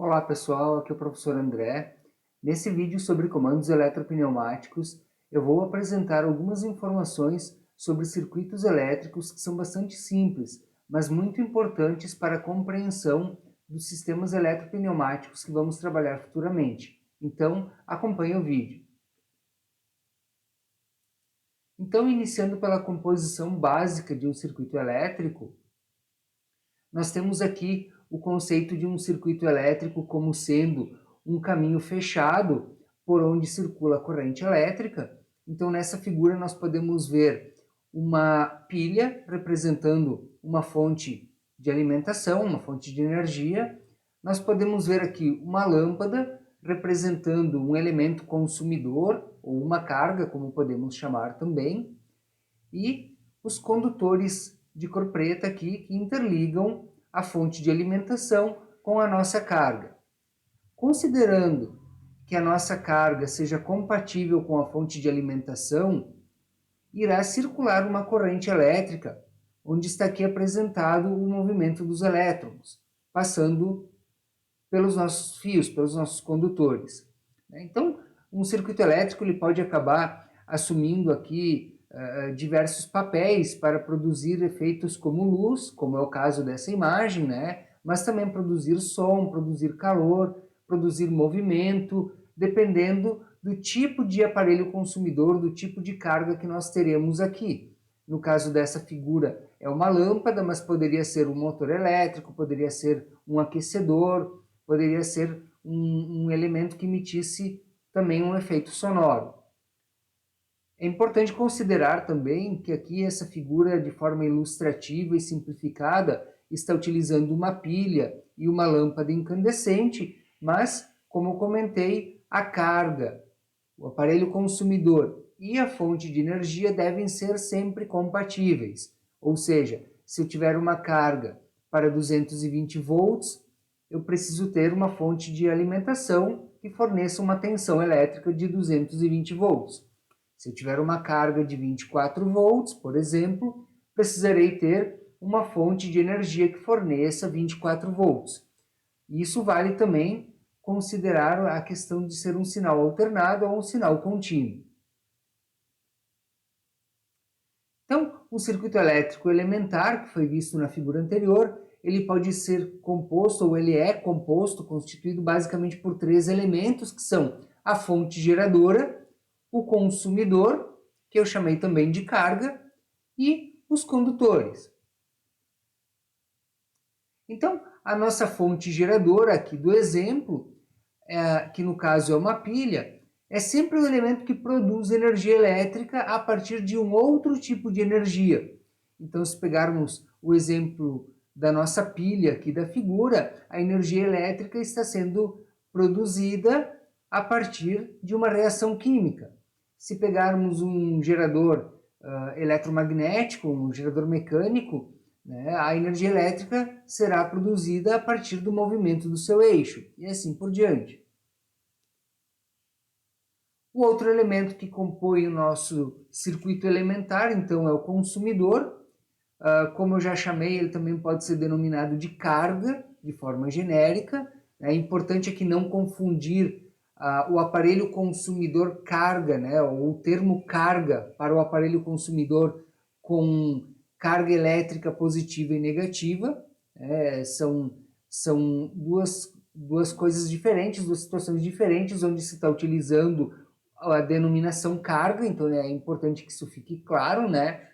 Olá pessoal, aqui é o professor André. Nesse vídeo sobre comandos eletropneumáticos, eu vou apresentar algumas informações sobre circuitos elétricos que são bastante simples, mas muito importantes para a compreensão dos sistemas eletropneumáticos que vamos trabalhar futuramente. Então, acompanhe o vídeo. Então, iniciando pela composição básica de um circuito elétrico, nós temos aqui o conceito de um circuito elétrico como sendo um caminho fechado por onde circula a corrente elétrica. Então, nessa figura, nós podemos ver uma pilha representando uma fonte de alimentação, uma fonte de energia. Nós podemos ver aqui uma lâmpada representando um elemento consumidor, ou uma carga, como podemos chamar também, e os condutores de cor preta aqui que interligam a fonte de alimentação com a nossa carga. Considerando que a nossa carga seja compatível com a fonte de alimentação, irá circular uma corrente elétrica, onde está aqui apresentado o movimento dos elétrons, passando pelos nossos fios, pelos nossos condutores. Então, um circuito elétrico ele pode acabar assumindo aqui diversos papéis para produzir efeitos como luz, como é o caso dessa imagem, né? Mas também produzir som, produzir calor, produzir movimento, dependendo do tipo de aparelho consumidor, do tipo de carga que nós teremos aqui. No caso dessa figura, é uma lâmpada, mas poderia ser um motor elétrico, poderia ser um aquecedor, poderia ser um elemento que emitisse também um efeito sonoro. É importante considerar também que aqui essa figura, de forma ilustrativa e simplificada, está utilizando uma pilha e uma lâmpada incandescente, mas, como eu comentei, a carga, o aparelho consumidor e a fonte de energia devem ser sempre compatíveis. Ou seja, se eu tiver uma carga para 220 volts, eu preciso ter uma fonte de alimentação que forneça uma tensão elétrica de 220 volts. Se eu tiver uma carga de 24 volts, por exemplo, precisarei ter uma fonte de energia que forneça 24 volts. Isso vale também considerar a questão de ser um sinal alternado ou um sinal contínuo. Então, um circuito elétrico elementar, que foi visto na figura anterior, ele pode ser composto, ou ele é composto, constituído basicamente por três elementos, que são a fonte geradora, o consumidor, que eu chamei também de carga, e os condutores. Então, a nossa fonte geradora aqui do exemplo, que no caso é uma pilha, é sempre um elemento que produz energia elétrica a partir de um outro tipo de energia. Então, se pegarmos o exemplo da nossa pilha aqui da figura, a energia elétrica está sendo produzida a partir de uma reação química. Se pegarmos um gerador eletromagnético, um gerador mecânico, né, a energia elétrica será produzida a partir do movimento do seu eixo, e assim por diante. O outro elemento que compõe o nosso circuito elementar, então, é o consumidor. Como eu já chamei, ele também pode ser denominado de carga, de forma genérica. É importante aqui não confundir o aparelho consumidor carga, né, ou o termo carga para o aparelho consumidor com carga elétrica positiva e negativa. São duas coisas diferentes, duas situações diferentes, onde se está utilizando a denominação carga, então é importante que isso fique claro, né?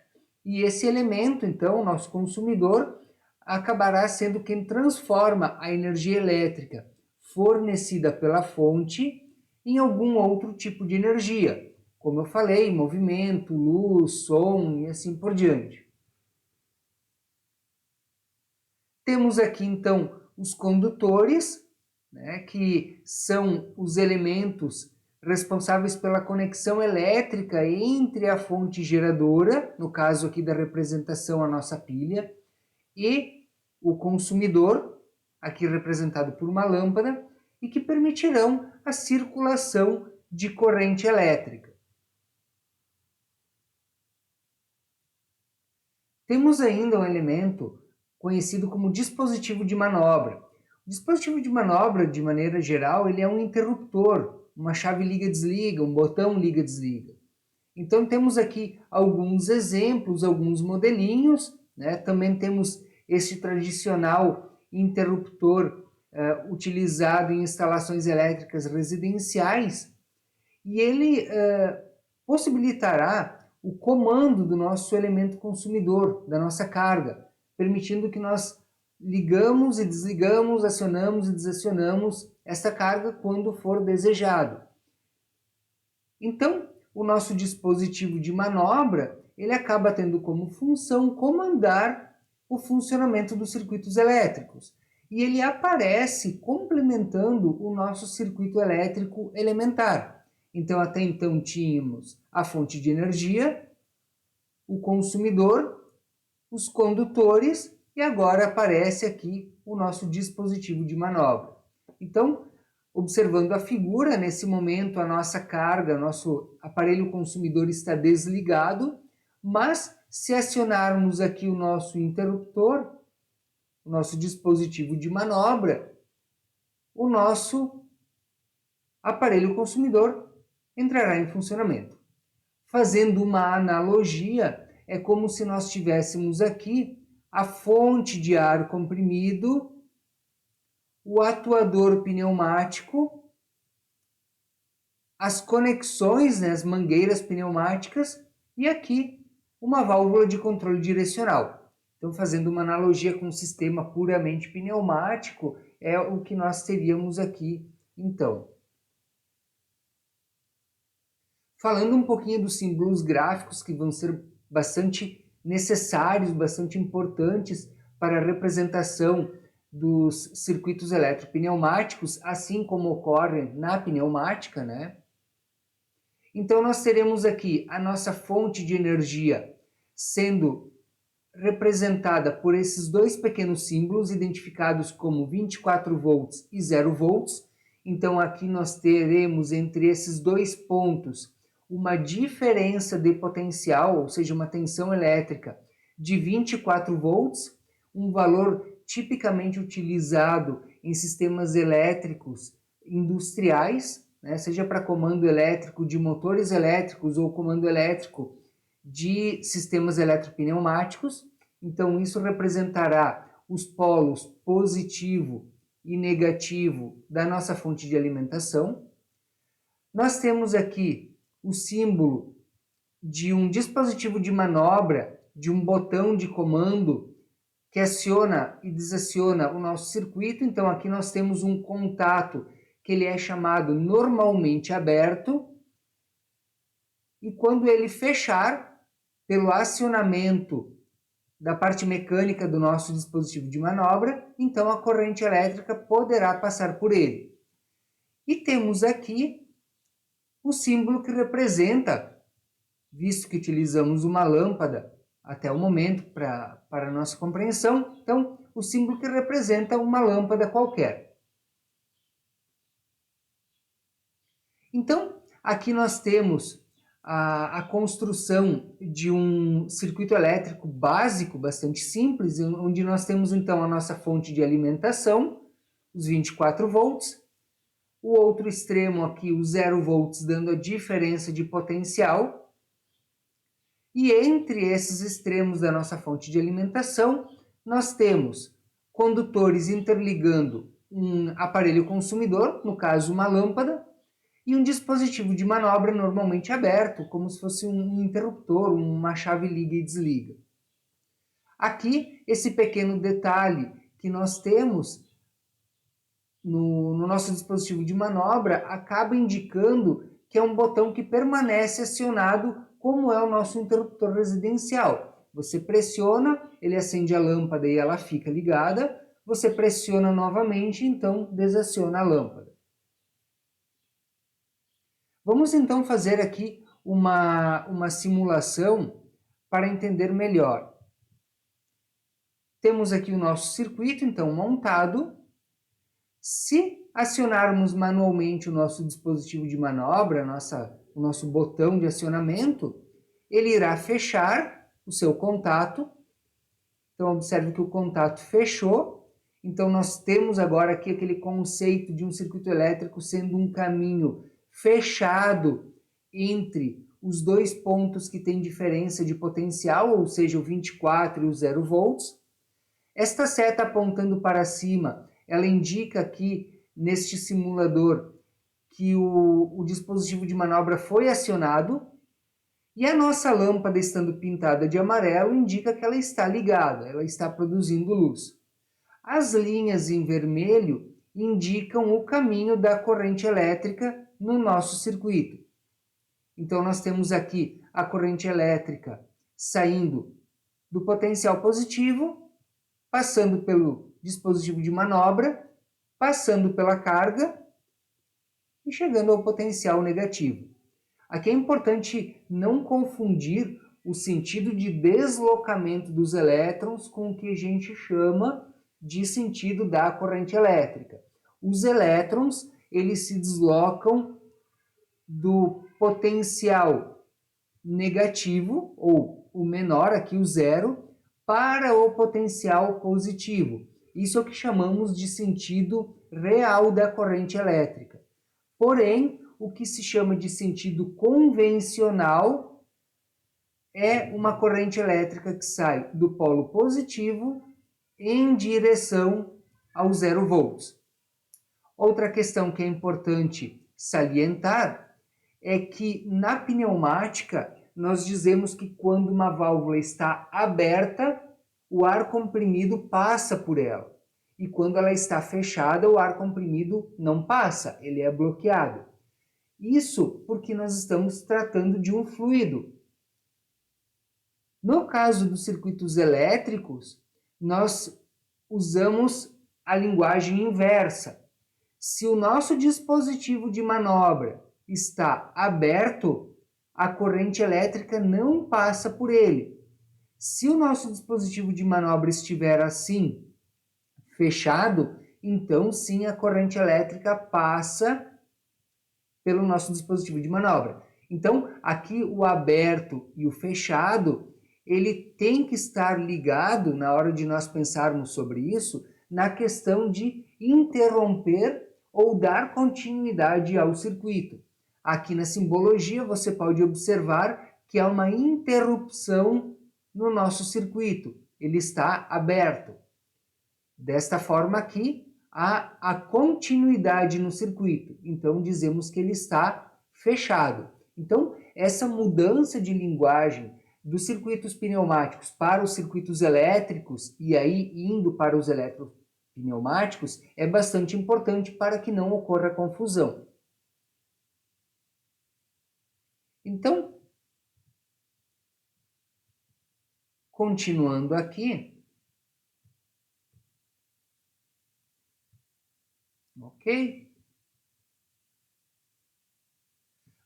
E esse elemento, então, o nosso consumidor, acabará sendo quem transforma a energia elétrica fornecida pela fonte em algum outro tipo de energia. Como eu falei, movimento, luz, som e assim por diante. Temos aqui, então, os condutores, né, que são os elementos responsáveis pela conexão elétrica entre a fonte geradora, no caso aqui da representação a nossa pilha, e o consumidor, aqui representado por uma lâmpada, e que permitirão a circulação de corrente elétrica. Temos ainda um elemento conhecido como dispositivo de manobra. O dispositivo de manobra, de maneira geral, ele é um interruptor, uma chave liga-desliga, um botão liga-desliga. Então temos aqui alguns exemplos, alguns modelinhos, né? Também temos este tradicional interruptor utilizado em instalações elétricas residenciais, e ele possibilitará o comando do nosso elemento consumidor, da nossa carga, permitindo que nós ligamos e desligamos, acionamos e desacionamos essa carga quando for desejado. Então, o nosso dispositivo de manobra, ele acaba tendo como função comandar o funcionamento dos circuitos elétricos. E ele aparece complementando o nosso circuito elétrico elementar. Então, até então tínhamos a fonte de energia, o consumidor, os condutores, e agora aparece aqui o nosso dispositivo de manobra. Então, observando a figura, nesse momento a nossa carga, nosso aparelho consumidor está desligado, mas se acionarmos aqui o nosso interruptor, o nosso dispositivo de manobra, o nosso aparelho consumidor entrará em funcionamento. Fazendo uma analogia, é como se nós tivéssemos aqui a fonte de ar comprimido, o atuador pneumático, as conexões, né, as mangueiras pneumáticas e aqui uma válvula de controle direcional. Então, fazendo uma analogia com um sistema puramente pneumático, é o que nós teríamos aqui, então. Falando um pouquinho dos símbolos gráficos que vão ser bastante necessários, bastante importantes para a representação dos circuitos eletropneumáticos, assim como ocorre na pneumática, né? Então, nós teremos aqui a nossa fonte de energia sendo representada por esses dois pequenos símbolos, identificados como 24 volts e 0 volts. Então, aqui nós teremos entre esses dois pontos uma diferença de potencial, ou seja, uma tensão elétrica de 24 volts, um valor tipicamente utilizado em sistemas elétricos industriais, né, seja para comando elétrico de motores elétricos ou comando elétrico de sistemas eletropneumáticos. Então, isso representará os polos positivo e negativo da nossa fonte de alimentação. Nós temos aqui o símbolo de um dispositivo de manobra, de um botão de comando que aciona e desaciona o nosso circuito. Então, aqui nós temos um contato que ele é chamado normalmente aberto, e quando ele fechar, pelo acionamento da parte mecânica do nosso dispositivo de manobra, então a corrente elétrica poderá passar por ele. E temos aqui o símbolo que representa, visto que utilizamos uma lâmpada até o momento para a nossa compreensão, então o símbolo que representa uma lâmpada qualquer. Então, aqui nós temos a construção de um circuito elétrico básico, bastante simples, onde nós temos então a nossa fonte de alimentação, os 24 volts, o outro extremo aqui, os 0 volts, dando a diferença de potencial, e entre esses extremos da nossa fonte de alimentação, nós temos condutores interligando um aparelho consumidor, no caso uma lâmpada, e um dispositivo de manobra normalmente aberto, como se fosse um interruptor, uma chave liga e desliga. Aqui, esse pequeno detalhe que nós temos no nosso dispositivo de manobra acaba indicando que é um botão que permanece acionado, como é o nosso interruptor residencial. Você pressiona, ele acende a lâmpada e ela fica ligada, você pressiona novamente, então desaciona a lâmpada. Vamos então fazer aqui uma simulação para entender melhor. Temos aqui o nosso circuito, então, montado. Se acionarmos manualmente o nosso dispositivo de manobra, o nosso botão de acionamento, ele irá fechar o seu contato. Então, observe que o contato fechou Então nós temos agora aqui aquele conceito de um circuito elétrico sendo um caminho fechado entre os dois pontos que têm diferença de potencial, ou seja, o 24 e o 0 volts. Esta seta apontando para cima, ela indica aqui neste simulador que o dispositivo de manobra foi acionado, e a nossa lâmpada estando pintada de amarelo indica que ela está ligada, ela está produzindo luz. As linhas em vermelho indicam o caminho da corrente elétrica no nosso circuito. Então nós temos aqui a corrente elétrica saindo do potencial positivo, passando pelo dispositivo de manobra, passando pela carga e chegando ao potencial negativo. Aqui é importante não confundir o sentido de deslocamento dos elétrons com o que a gente chama de sentido da corrente elétrica. Os elétrons, eles se deslocam do potencial negativo, ou o menor, aqui o zero, para o potencial positivo. Isso é o que chamamos de sentido real da corrente elétrica. Porém, o que se chama de sentido convencional é uma corrente elétrica que sai do polo positivo em direção ao 0 volts. Outra questão que é importante salientar é que na pneumática nós dizemos que quando uma válvula está aberta, o ar comprimido passa por ela. E quando ela está fechada, o ar comprimido não passa, ele é bloqueado. Isso porque nós estamos tratando de um fluido. No caso dos circuitos elétricos, nós usamos a linguagem inversa. Se o nosso dispositivo de manobra está aberto, a corrente elétrica não passa por ele. Se o nosso dispositivo de manobra estiver assim, fechado, então sim a corrente elétrica passa pelo nosso dispositivo de manobra. Então, aqui o aberto e o fechado, ele tem que estar ligado, na hora de nós pensarmos sobre isso, na questão de interromper ou dar continuidade ao circuito. Aqui na simbologia você pode observar que há uma interrupção no nosso circuito, ele está aberto. Desta forma aqui, há a continuidade no circuito, então dizemos que ele está fechado. Então, essa mudança de linguagem dos circuitos pneumáticos para os circuitos elétricos e aí indo para os eletropneumáticos é bastante importante para que não ocorra confusão. Então, continuando aqui, ok?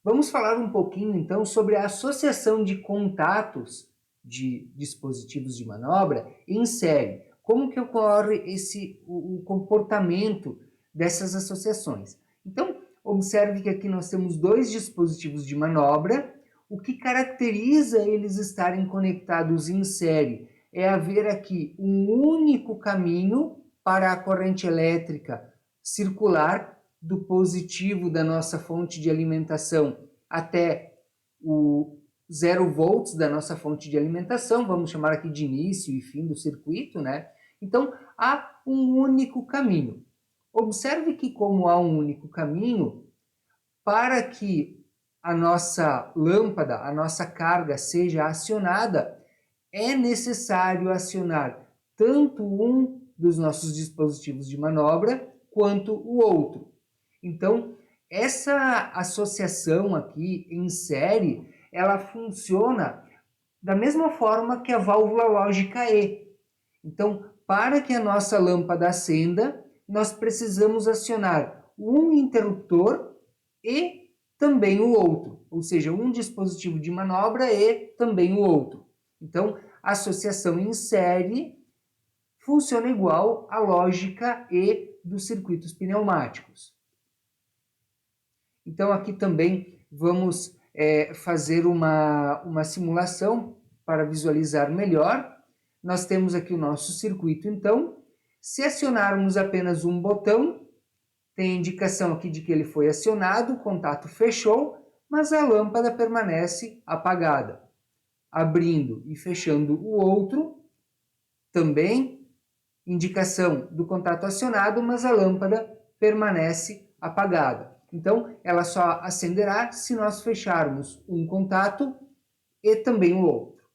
Vamos falar um pouquinho, então, sobre a associação de contatos de dispositivos de manobra em série. Como que ocorre o comportamento dessas associações? Então, observe que aqui nós temos dois dispositivos de manobra. O que caracteriza eles estarem conectados em série é haver aqui um único caminho para a corrente elétrica circular do positivo da nossa fonte de alimentação até o 0 volts da nossa fonte de alimentação, vamos chamar aqui de início e fim do circuito, né? Então, há um único caminho. Observe que como há um único caminho, para que a nossa lâmpada, a nossa carga seja acionada, é necessário acionar tanto um dos nossos dispositivos de manobra quanto o outro. Então, essa associação aqui em série, ela funciona da mesma forma que a válvula lógica E. Então, para que a nossa lâmpada acenda, nós precisamos acionar um interruptor e também o outro, ou seja, um dispositivo de manobra e também o outro. Então, a associação em série funciona igual à lógica E dos circuitos pneumáticos. Então, aqui também vamos fazer uma simulação para visualizar melhor. Nós temos aqui o nosso circuito, então, Se acionarmos apenas um botão, tem a indicação aqui de que ele foi acionado, o contato fechou, mas a lâmpada permanece apagada. Abrindo e fechando o outro, também indicação do contato acionado, mas a lâmpada permanece apagada. Então, ela só acenderá se nós fecharmos um contato e também o outro.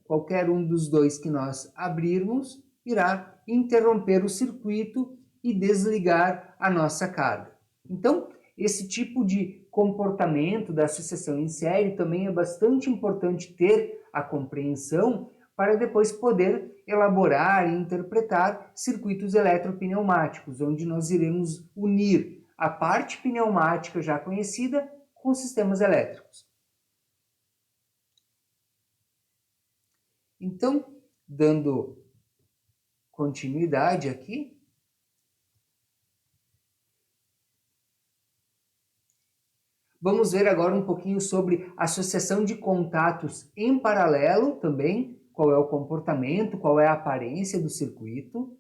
Qualquer um dos dois que nós abrirmos irá interromper o circuito e desligar a nossa carga. Então, esse tipo de comportamento da associação em série também é bastante importante ter a compreensão para depois poder elaborar e interpretar circuitos eletropneumáticos, onde nós iremos unir a parte pneumática já conhecida com sistemas elétricos. Então, dando continuidade aqui, vamos ver agora um pouquinho sobre associação de contatos em paralelo também, qual é o comportamento, qual é a aparência do circuito.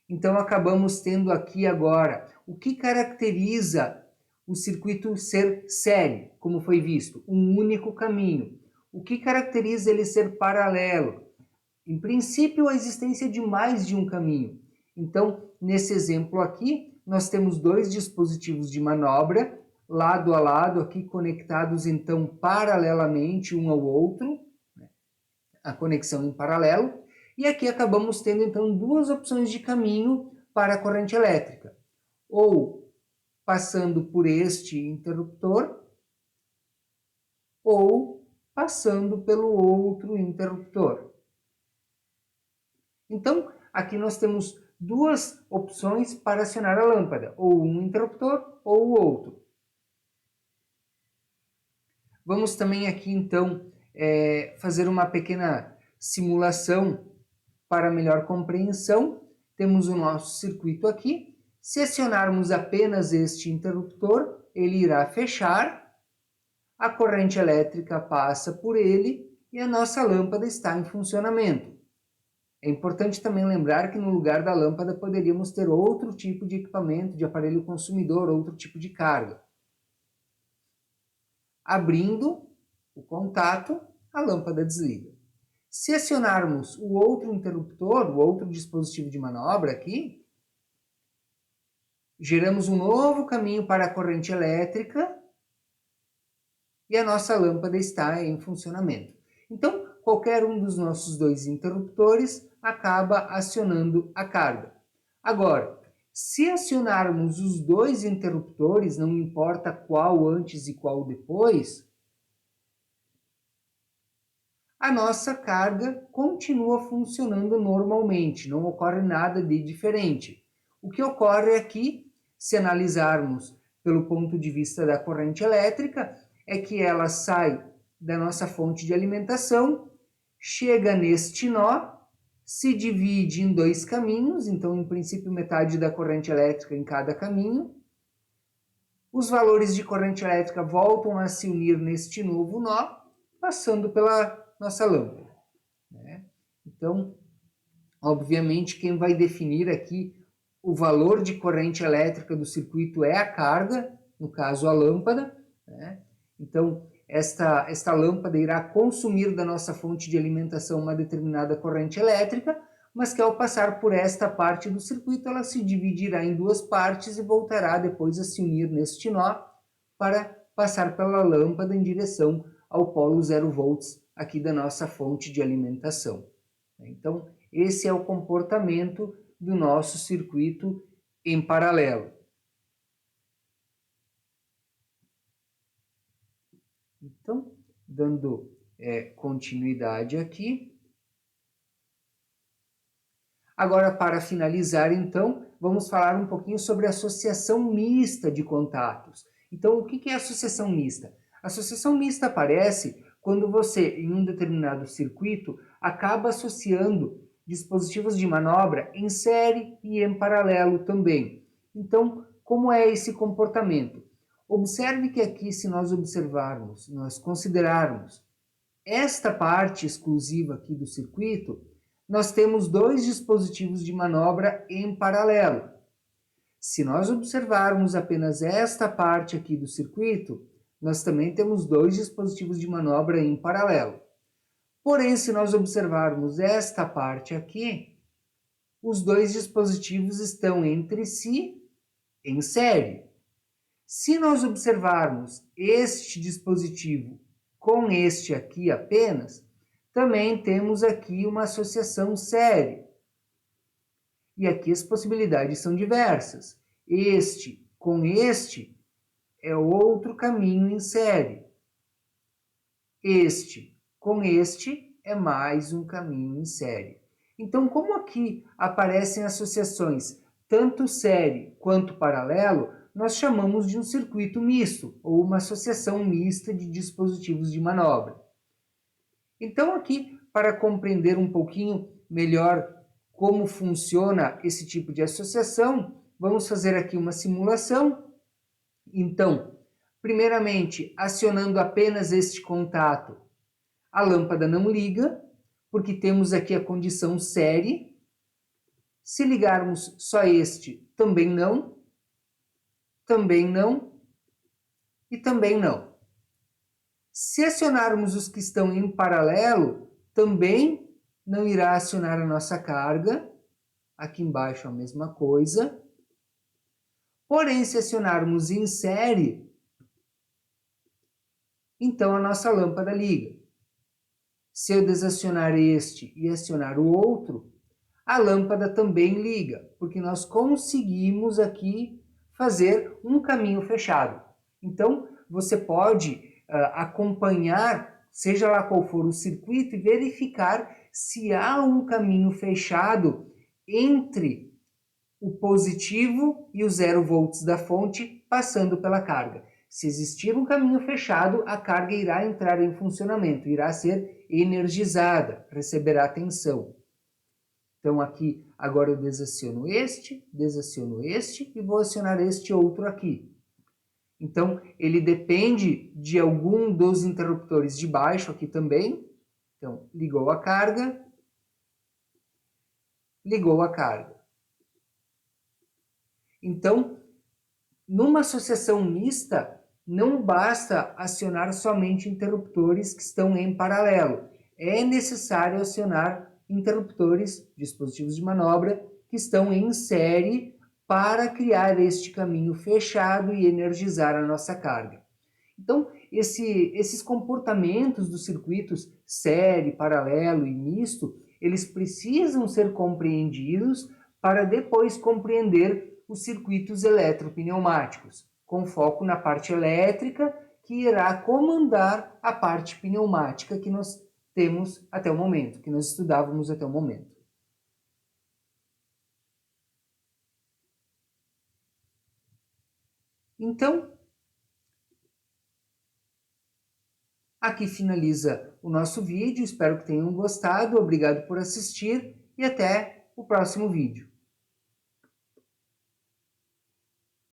Então, acabamos tendo aqui agora o que caracteriza o circuito ser série, como foi visto, um único caminho. O que caracteriza ele ser paralelo? Em princípio, a existência de mais de um caminho. Então, nesse exemplo aqui, nós temos dois dispositivos de manobra, lado a lado, aqui conectados, então, paralelamente um ao outro, a conexão em paralelo, e aqui acabamos tendo, então, duas opções de caminho para a corrente elétrica. Ou passando por este interruptor, ou passando pelo outro interruptor. Então, aqui nós temos duas opções para acionar a lâmpada, ou um interruptor ou o outro. Vamos também aqui, então, fazer uma pequena simulação para melhor compreensão. Temos o nosso circuito aqui. Se acionarmos apenas este interruptor, ele irá fechar, a corrente elétrica passa por ele e a nossa lâmpada está em funcionamento. É importante também lembrar que no lugar da lâmpada poderíamos ter outro tipo de equipamento, de aparelho consumidor, outro tipo de carga. Abrindo o contato, a lâmpada desliga. Se acionarmos o outro interruptor, o outro dispositivo de manobra aqui, geramos um novo caminho para a corrente elétrica e a nossa lâmpada está em funcionamento. Então, qualquer um dos nossos dois interruptores acaba acionando a carga. Agora, se acionarmos os dois interruptores, não importa qual antes e qual depois, a nossa carga continua funcionando normalmente, não ocorre nada de diferente. O que ocorre aqui, se analisarmos pelo ponto de vista da corrente elétrica, é que ela sai da nossa fonte de alimentação, chega neste nó, se divide em dois caminhos, então, em princípio, metade da corrente elétrica em cada caminho. Os valores de corrente elétrica voltam a se unir neste novo nó, passando pela nossa lâmpada. Então, obviamente, quem vai definir aqui o valor de corrente elétrica do circuito é a carga, no caso a lâmpada. Então, esta lâmpada irá consumir da nossa fonte de alimentação uma determinada corrente elétrica, mas que ao passar por esta parte do circuito, ela se dividirá em duas partes e voltará depois a se unir neste nó para passar pela lâmpada em direção ao polo 0 volts aqui da nossa fonte de alimentação. Então, esse é o comportamento do nosso circuito em paralelo. Então, dando continuidade aqui. Agora, para finalizar, então, vamos falar um pouquinho sobre a associação mista de contatos. Então, o que é associação mista? A associação mista aparece quando você, em um determinado circuito, acaba associando dispositivos de manobra em série e em paralelo também. Então, como é esse comportamento? Observe que aqui, se nós observarmos, nós considerarmos esta parte exclusiva aqui do circuito, nós temos dois dispositivos de manobra em paralelo. Se nós observarmos apenas esta parte aqui do circuito, nós também temos dois dispositivos de manobra em paralelo. Porém, se nós observarmos esta parte aqui, os dois dispositivos estão entre si em série. Se nós observarmos este dispositivo com este aqui apenas, também temos aqui uma associação série. E aqui as possibilidades são diversas. Este com este é outro caminho em série. Este com este é mais um caminho em série. Então, como aqui aparecem associações tanto série quanto paralelo, nós chamamos de um circuito misto, ou uma associação mista de dispositivos de manobra. Então, aqui, para compreender um pouquinho melhor como funciona esse tipo de associação, vamos fazer aqui uma simulação. Então, primeiramente, acionando apenas este contato, a lâmpada não liga, porque temos aqui a condição série. Se ligarmos só este, também não e também não. Se acionarmos os que estão em paralelo, também não irá acionar a nossa carga. Aqui embaixo a mesma coisa. Porém, se acionarmos em série, então a nossa lâmpada liga. Se eu desacionar este e acionar o outro, a lâmpada também liga, porque nós conseguimos aqui fazer um caminho fechado. Então, você pode acompanhar, seja lá qual for o circuito, e verificar se há um caminho fechado entre o positivo e os 0 volts da fonte passando pela carga. Se existir um caminho fechado, a carga irá entrar em funcionamento, irá ser energizada, receberá tensão. Então aqui, agora eu desaciono este e vou acionar este outro aqui. Então, ele depende de algum dos interruptores de baixo aqui também. Então, ligou a carga, ligou a carga. Então, numa associação mista, não basta acionar somente interruptores que estão em paralelo. É necessário acionar interruptores, dispositivos de manobra, que estão em série para criar este caminho fechado e energizar a nossa carga. Então, esses comportamentos dos circuitos série, paralelo e misto, eles precisam ser compreendidos para depois compreender os circuitos eletropneumáticos, com foco na parte elétrica, que irá comandar a parte pneumática que nós temos até o momento, que nós estudávamos até o momento. Então, aqui finaliza o nosso vídeo, espero que tenham gostado, obrigado por assistir e até o próximo vídeo.